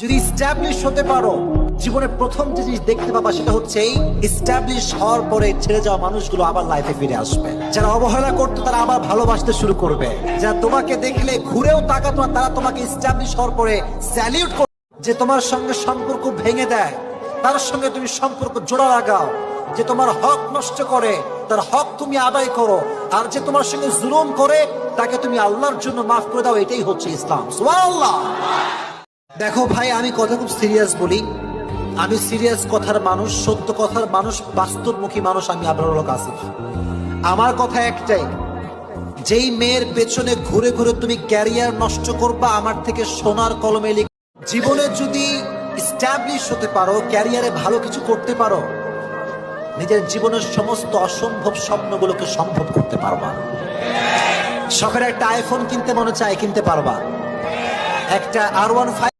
যদি এস্টাবলিশ হতে পারো, জীবনের প্রথম যে জিনিস দেখতে পাবা সেটা হচ্ছে এই এস্টাবলিশ হওয়ার পরে ছেড়ে যাওয়া মানুষগুলো আবার লাইফে ফিরে আসবে। যারা অবহেলা করতো তারা আবার ভালোবাসতে শুরু করবে। যারা তোমাকে দেখলে ঘুরেও তাকাতো না, তারা তোমাকে এস্টাবলিশ হওয়ার পরে স্যালিউট করবে। যে তোমার সঙ্গে সম্পর্ক ভেঙে দেয়, তার সঙ্গে তুমি সম্পর্ক জোড়া লাগাও। যে তোমার হক নষ্ট করে, তার হক তুমি আদায় করো। আর যে তোমার সঙ্গে জুলুম করে, তাকে তুমি আল্লাহর জন্য মাফ করে দাও। এটাই হচ্ছে ইসলাম। সুবহানাল্লাহ। দেখো ভাই, আমি কথা খুব সিরিয়াস বলি। আমি সিরিয়াস কথার মানুষ, সত্য কথার মানুষ, বাস্তবমুখী মানুষ। আমি আবরারুল হক আসিফ। আমার কথা একটাই, যেই মেয়ের পেছনে ঘুরে ঘুরে তুমি ক্যারিয়ার নষ্ট করবা, আমার থেকে সোনার কলমে লিখ। জীবনে যদি এস্টাবলিশ হতে পারো, ক্যারিয়ারে ভালো কিছু করতে পারো, নিজের জীবনের সমস্ত অসম্ভব স্বপ্নগুলোকে সম্ভব করতে পারবা। শখের একটা আইফোন কিনতে মনে চায়, কিনতে পারবা। একটা R15